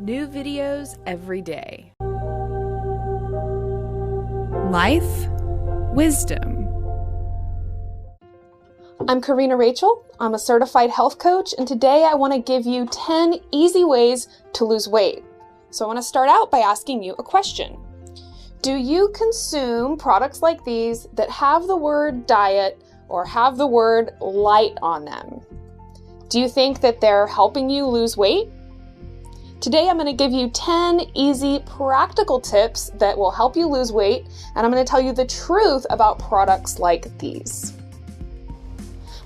New videos every day. Life, wisdom. I'm Karina Rachel. I'm a certified health coach, and today I want to give you 10 easy ways to lose weight. So I want to start out by asking you a question. Do you consume products like these that have the word diet or have the word light on them? Do you think that they're helping you lose weight? Today I'm going to give you 10 easy, practical tips that will help you lose weight, and I'm going to tell you the truth about products like these.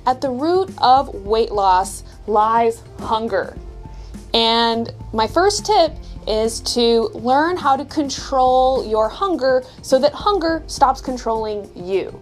At the root of weight loss lies hunger. And my first tip is to learn how to control your hunger so that hunger stops controlling you.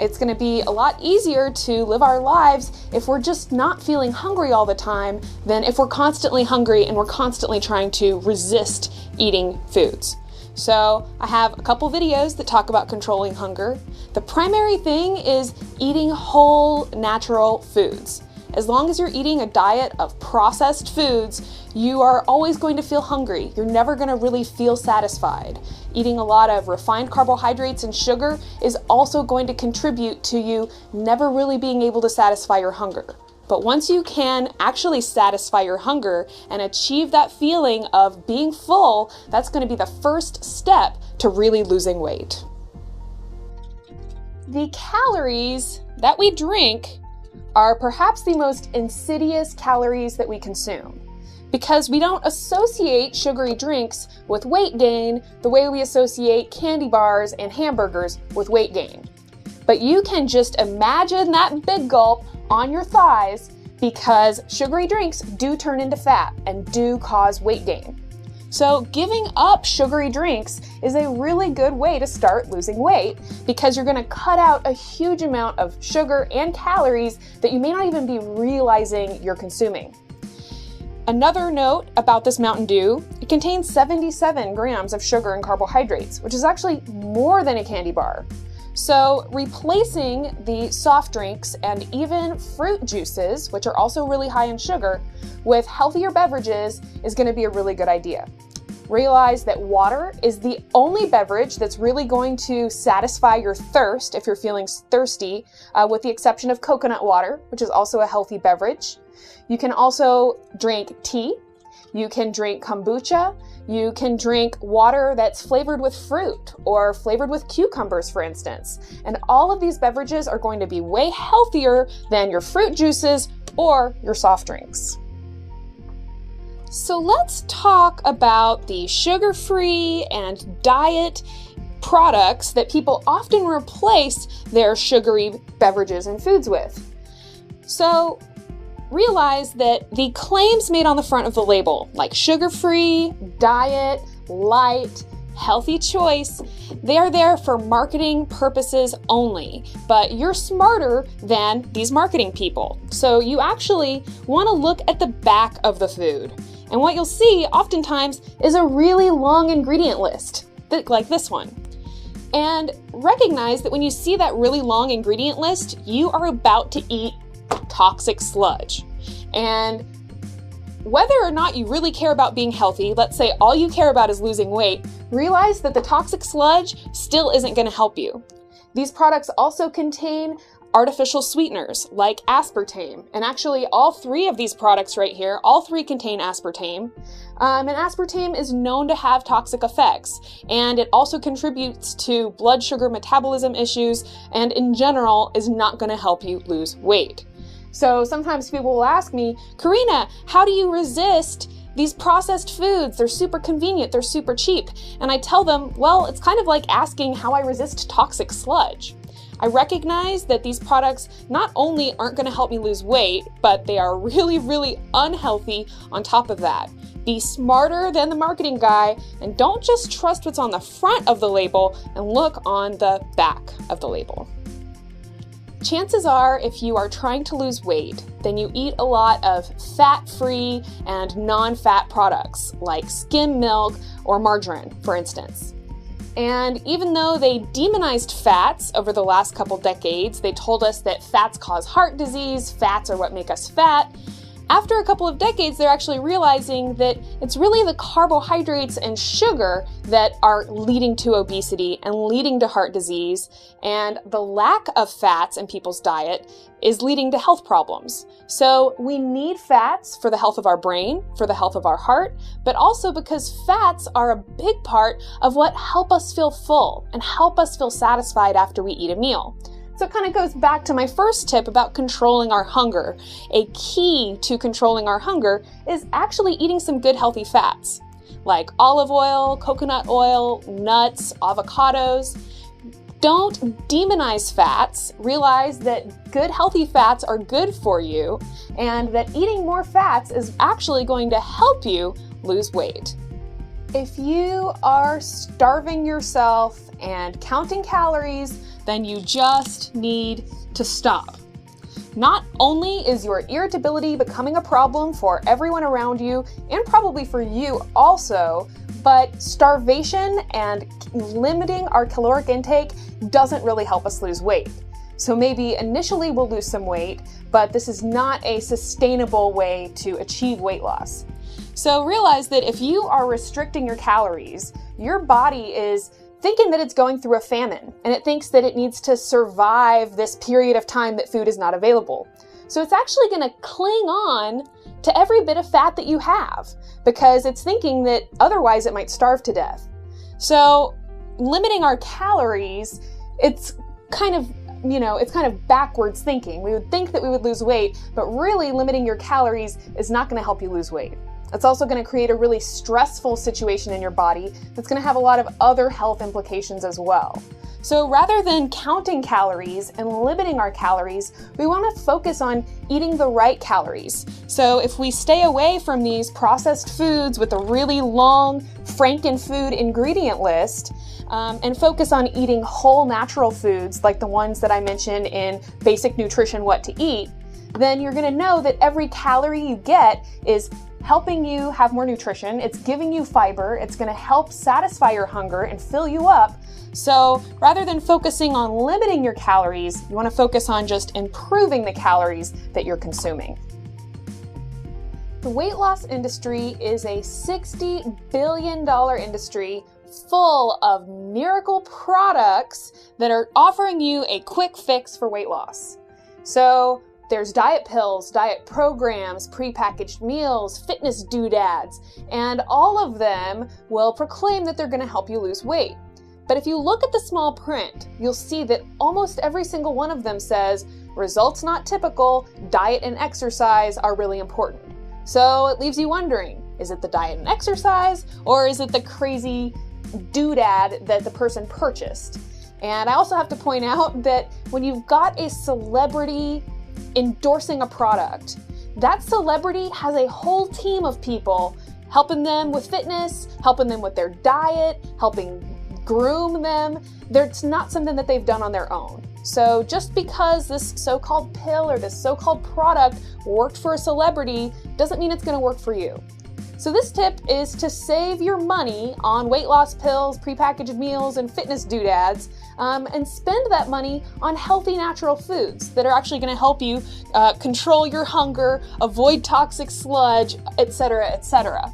It's going to be a lot easier to live our lives if we're just not feeling hungry all the time than if we're constantly hungry and we're constantly trying to resist eating foods. So I have a couple videos that talk about controlling hunger. The primary thing is eating whole, natural foods. As long as you're eating a diet of processed foods, you are always going to feel hungry. You're never going to really feel satisfied. Eating a lot of refined carbohydrates and sugar is also going to contribute to you never really being able to satisfy your hunger. But once you can actually satisfy your hunger and achieve that feeling of being full, that's going to be the first step to really losing weight. The calories that we drink are perhaps the most insidious calories that we consume, because we don't associate sugary drinks with weight gain the way we associate candy bars and hamburgers with weight gain. But you can just imagine that big gulp on your thighs, because sugary drinks do turn into fat and do cause weight gain. So giving up sugary drinks is a really good way to start losing weight, because you're going to cut out a huge amount of sugar and calories that you may not even be realizing you're consuming. Another note about this Mountain Dew, it contains 77 grams of sugar and carbohydrates, which is actually more than a candy bar. So replacing the soft drinks and even fruit juices, which are also really high in sugar, with healthier beverages is going to be a really good idea. Realize that water is the only beverage that's really going to satisfy your thirst if you're feeling thirsty, with the exception of coconut water, which is also a healthy beverage. You can also drink tea. You can drink kombucha. You can drink water that's flavored with fruit or flavored with cucumbers, for instance. And all of these beverages are going to be way healthier than your fruit juices or your soft drinks. So let's talk about the sugar-free and diet products that people often replace their sugary beverages and foods with. So realize that the claims made on the front of the label, like sugar-free, diet, light, healthy choice, they are there for marketing purposes only, but you're smarter than these marketing people. So you actually want to look at the back of the food. And what you'll see oftentimes is a really long ingredient list, like this one. And recognize that when you see that really long ingredient list, you are about to eat toxic sludge. And whether or not you really care about being healthy, let's say all you care about is losing weight, realize that the toxic sludge still isn't going to help you. These products also contain artificial sweeteners like aspartame. And actually all three of these products right here, all three contain aspartame. And aspartame is known to have toxic effects. And it also contributes to blood sugar metabolism issues and in general is not going to help you lose weight. So sometimes people will ask me, Karina, how do you resist these processed foods? They're super convenient, they're super cheap. And I tell them, well, it's kind of like asking how I resist toxic sludge. I recognize that these products not only aren't going to help me lose weight, but they are really, really unhealthy on top of that. Be smarter than the marketing guy and don't just trust what's on the front of the label and look on the back of the label. Chances are, if you are trying to lose weight, then you eat a lot of fat-free and non-fat products like skim milk or margarine, for instance. And even though they demonized fats over the last couple decades, they told us that fats cause heart disease, fats are what make us fat, After a couple of decades, they're actually realizing that it's really the carbohydrates and sugar that are leading to obesity and leading to heart disease, and the lack of fats in people's diet is leading to health problems. So we need fats for the health of our brain, for the health of our heart, but also because fats are a big part of what help us feel full and help us feel satisfied after we eat a meal. So it kind of goes back to my first tip about controlling our hunger. A key to controlling our hunger is actually eating some good healthy fats, like olive oil, coconut oil, nuts, avocados. Don't demonize fats. Realize that good healthy fats are good for you, and that eating more fats is actually going to help you lose weight. If you are starving yourself and counting calories, then you just need to stop. Not only is your irritability becoming a problem for everyone around you, and probably for you also, but starvation and limiting our caloric intake doesn't really help us lose weight. So maybe initially we'll lose some weight, but this is not a sustainable way to achieve weight loss. So realize that if you are restricting your calories, your body is thinking that it's going through a famine, and it thinks that it needs to survive this period of time that food is not available. So it's actually going to cling on to every bit of fat that you have, because it's thinking that otherwise it might starve to death. So limiting our calories, it's kind of backwards thinking. We would think that we would lose weight, but really limiting your calories is not going to help you lose weight. It's also going to create a really stressful situation in your body that's going to have a lot of other health implications as well. So rather than counting calories and limiting our calories, we want to focus on eating the right calories. So if we stay away from these processed foods with a really long Frankenfood ingredient list, and focus on eating whole natural foods like the ones that I mentioned in Basic Nutrition What to Eat, then you're going to know that every calorie you get is helping you have more nutrition, it's giving you fiber, it's going to help satisfy your hunger and fill you up. So rather than focusing on limiting your calories, you want to focus on just improving the calories that you're consuming. The weight loss industry is a $60 billion industry full of miracle products that are offering you a quick fix for weight loss. So there's diet pills, diet programs, prepackaged meals, fitness doodads, and all of them will proclaim that they're going to help you lose weight. But if you look at the small print, you'll see that almost every single one of them says, results not typical, diet and exercise are really important. So it leaves you wondering, is it the diet and exercise, or is it the crazy doodad that the person purchased? And I also have to point out that when you've got a celebrity endorsing a product, that celebrity has a whole team of people helping them with fitness, helping them with their diet, helping groom them. It's not something that they've done on their own. So just because this so-called pill or this so-called product worked for a celebrity doesn't mean it's going to work for you. So this tip is to save your money on weight loss pills, prepackaged meals, and fitness doodads, and spend that money on healthy natural foods that are actually going to help you control your hunger, avoid toxic sludge, etc., etc.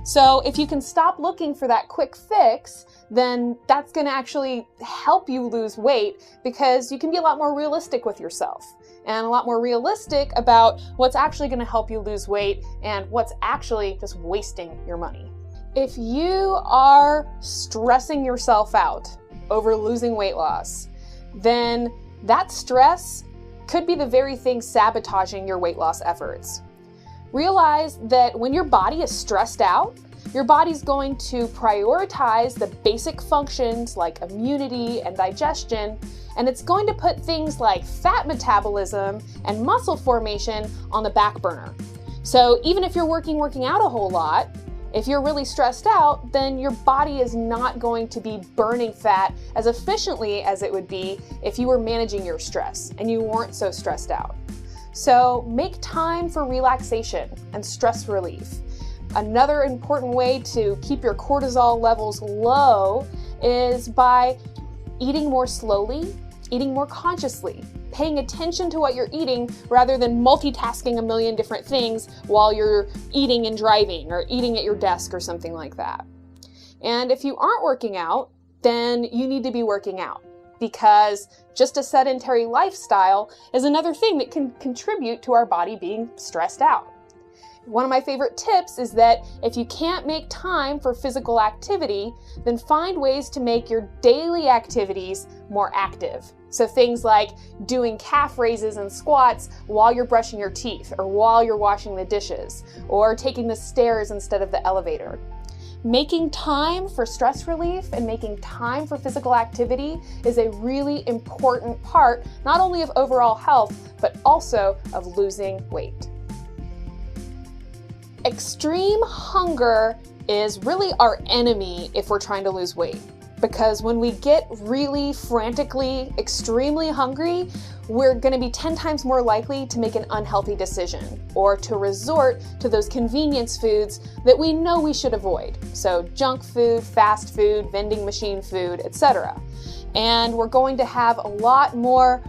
So if you can stop looking for that quick fix, then that's going to actually help you lose weight, because you can be a lot more realistic with yourself and a lot more realistic about what's actually going to help you lose weight and what's actually just wasting your money. If you are stressing yourself out over losing weight loss, then that stress could be the very thing sabotaging your weight loss efforts. Realize that when your body is stressed out, your body's going to prioritize the basic functions like immunity and digestion, and it's going to put things like fat metabolism and muscle formation on the back burner. So even if you're working out a whole lot, if you're really stressed out, then your body is not going to be burning fat as efficiently as it would be if you were managing your stress and you weren't so stressed out. So make time for relaxation and stress relief. Another important way to keep your cortisol levels low is by eating more slowly, eating more consciously. paying attention to what you're eating rather than multitasking a million different things while you're eating and driving or eating at your desk or something like that. And if you aren't working out, then you need to be working out, because just a sedentary lifestyle is another thing that can contribute to our body being stressed out. One of my favorite tips is that if you can't make time for physical activity, then find ways to make your daily activities more active. So things like doing calf raises and squats while you're brushing your teeth, or while you're washing the dishes, or taking the stairs instead of the elevator. Making time for stress relief and making time for physical activity is a really important part, not only of overall health, but also of losing weight. Extreme hunger is really our enemy if we're trying to lose weight, because when we get really frantically, extremely hungry, we're going to be 10 times more likely to make an unhealthy decision or to resort to those convenience foods that we know we should avoid. So junk food, fast food, vending machine food, etc. And we're going to have a lot more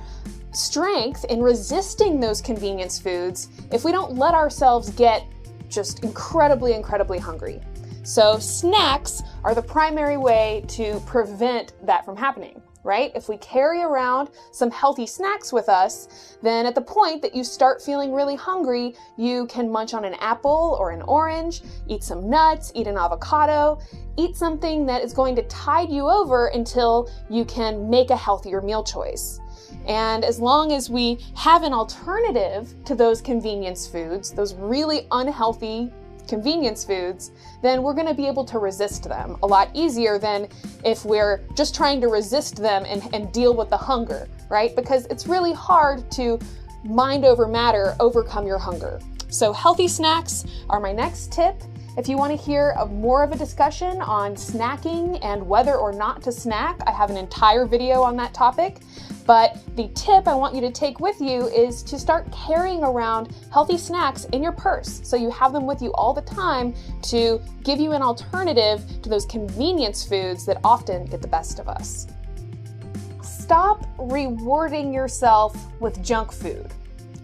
strength in resisting those convenience foods if we don't let ourselves get just incredibly, incredibly hungry. So snacks are the primary way to prevent that from happening, right? If we carry around some healthy snacks with us, then at the point that you start feeling really hungry, you can munch on an apple or an orange, eat some nuts, eat an avocado, eat something that is going to tide you over until you can make a healthier meal choice. And as long as we have an alternative to those convenience foods, those really unhealthy convenience foods, then we're going to be able to resist them a lot easier than if we're just trying to resist them and deal with the hunger, right? Because it's really hard to mind over matter, overcome your hunger. So healthy snacks are my next tip. If you want to hear more of a discussion on snacking and whether or not to snack, I have an entire video on that topic. But the tip I want you to take with you is to start carrying around healthy snacks in your purse, so you have them with you all the time to give you an alternative to those convenience foods that often get the best of us. Stop rewarding yourself with junk food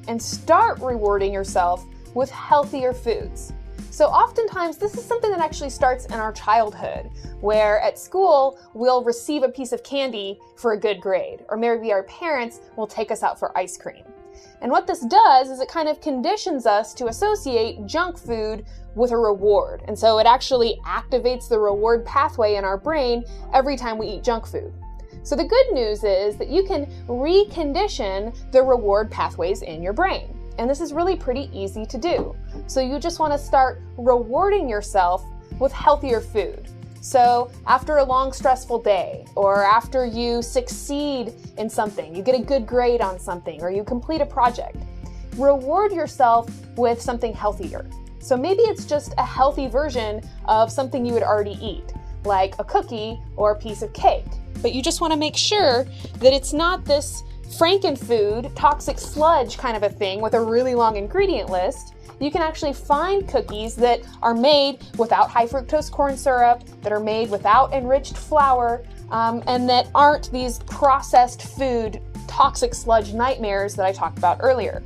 and start rewarding yourself with healthier foods. So oftentimes this is something that actually starts in our childhood, where at school we'll receive a piece of candy for a good grade, or maybe our parents will take us out for ice cream. And what this does is it kind of conditions us to associate junk food with a reward. And so it actually activates the reward pathway in our brain every time we eat junk food. So the good news is that you can recondition the reward pathways in your brain. And this is really pretty easy to do. So you just want to start rewarding yourself with healthier food. So after a long, stressful day, or after you succeed in something, you get a good grade on something, or you complete a project, reward yourself with something healthier. So maybe it's just a healthy version of something you would already eat, like a cookie or a piece of cake. But you just want to make sure that it's not this Frankenfood, toxic sludge kind of a thing with a really long ingredient list. You can actually find cookies that are made without high fructose corn syrup, that are made without enriched flour, and that aren't these processed food, toxic sludge nightmares that I talked about earlier.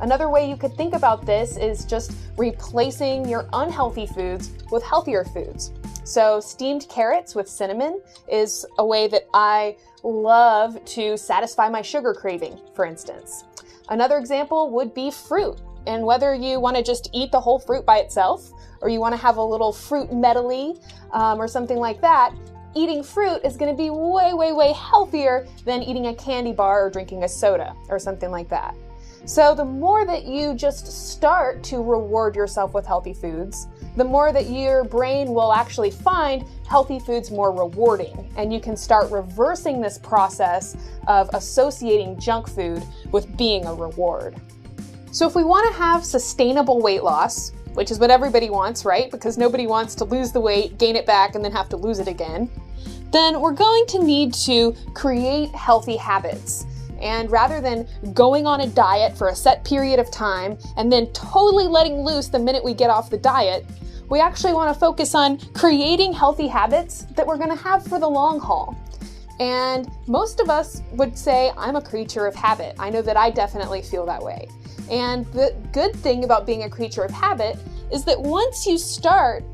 Another way you could think about this is just replacing your unhealthy foods with healthier foods. So steamed carrots with cinnamon is a way that I love to satisfy my sugar craving, for instance. Another example would be fruit. And whether you want to just eat the whole fruit by itself, or you want to have a little fruit medley or something like that, eating fruit is going to be way, way, way healthier than eating a candy bar or drinking a soda or something like that. So the more that you just start to reward yourself with healthy foods, the more that your brain will actually find healthy foods more rewarding, and you can start reversing this process of associating junk food with being a reward. So if we want to have sustainable weight loss, which is what everybody wants, right? Because nobody wants to lose the weight, gain it back, and then have to lose it again, then we're going to need to create healthy habits. And rather than going on a diet for a set period of time and then totally letting loose the minute we get off the diet, we actually want to focus on creating healthy habits that we're going to have for the long haul. And most of us would say, I'm a creature of habit. I know that I definitely feel that way. And the good thing about being a creature of habit is that once you start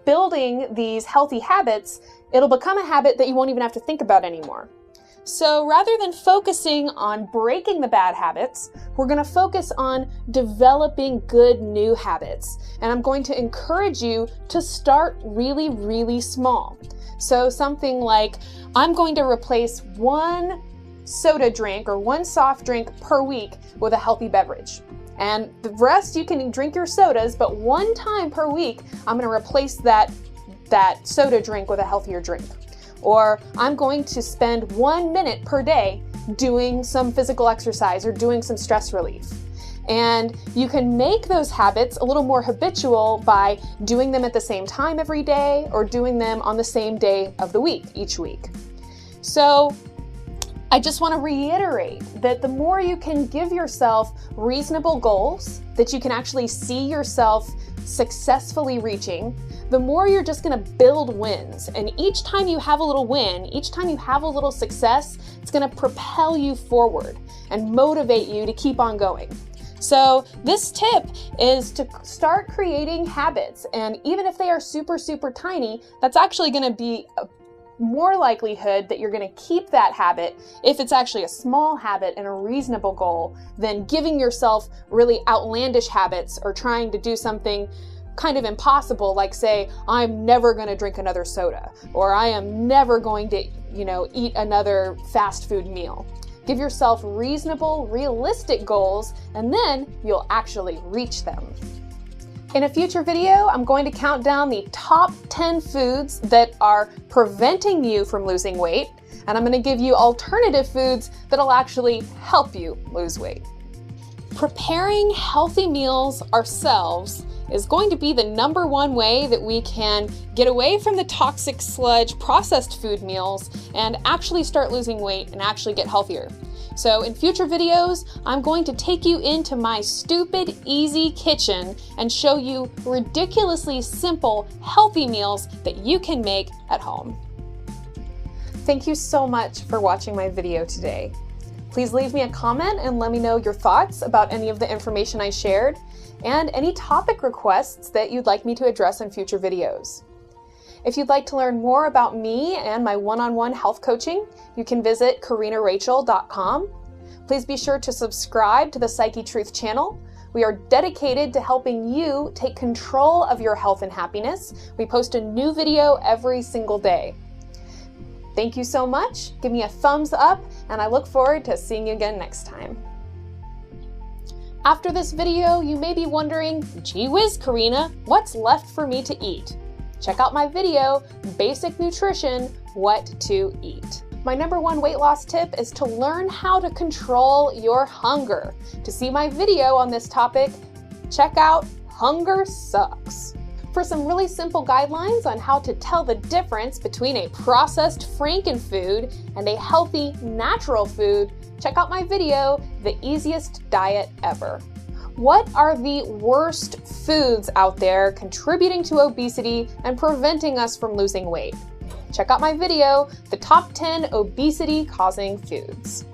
building these healthy habits, it'll become a habit that you won't even have to think about anymore. So rather than focusing on breaking the bad habits, we're going to focus on developing good new habits. And I'm going to encourage you to start really, really small. So something like, I'm going to replace one soda drink or one soft drink per week with a healthy beverage. And the rest you can drink your sodas, but one time per week, I'm going to replace that soda drink with a healthier drink. Or I'm going to spend 1 minute per day doing some physical exercise or doing some stress relief. And you can make those habits a little more habitual by doing them at the same time every day or doing them on the same day of the week, each week. So I just want to reiterate that the more you can give yourself reasonable goals that you can actually see yourself successfully reaching, the more you're just going to build wins. And each time you have a little win, each time you have a little success, it's going to propel you forward and motivate you to keep on going. So this tip is to start creating habits. And even if they are super, super tiny, that's actually going to be more likelihood that you're going to keep that habit if it's actually a small habit and a reasonable goal than giving yourself really outlandish habits or trying to do something kind of impossible, like say, I'm never going to drink another soda, or I am never going to, eat another fast food meal. Give yourself reasonable, realistic goals, and then you'll actually reach them. In a future video, I'm going to count down the top 10 foods that are preventing you from losing weight, and I'm going to give you alternative foods that'll actually help you lose weight. Preparing healthy meals ourselves is going to be the #1 way that we can get away from the toxic sludge processed food meals and actually start losing weight and actually get healthier. So in future videos, I'm going to take you into my stupid, easy kitchen and show you ridiculously simple, healthy meals that you can make at home. Thank you so much for watching my video today. Please leave me a comment and let me know your thoughts about any of the information I shared and any topic requests that you'd like me to address in future videos. If you'd like to learn more about me and my one-on-one health coaching, you can visit KarinaRachel.com. Please be sure to subscribe to the Psyche Truth channel. We are dedicated to helping you take control of your health and happiness. We post a new video every single day. Thank you so much. Give me a thumbs up, and I look forward to seeing you again next time. After this video, you may be wondering, gee whiz, Karina, what's left for me to eat? Check out my video, Basic Nutrition, What to Eat. My #1 weight loss tip is to learn how to control your hunger. To see my video on this topic, check out Hunger Sucks. For some really simple guidelines on how to tell the difference between a processed frankenfood and a healthy, natural food, check out my video, The Easiest Diet Ever. What are the worst foods out there contributing to obesity and preventing us from losing weight? Check out my video, The Top 10 Obesity-Causing Foods.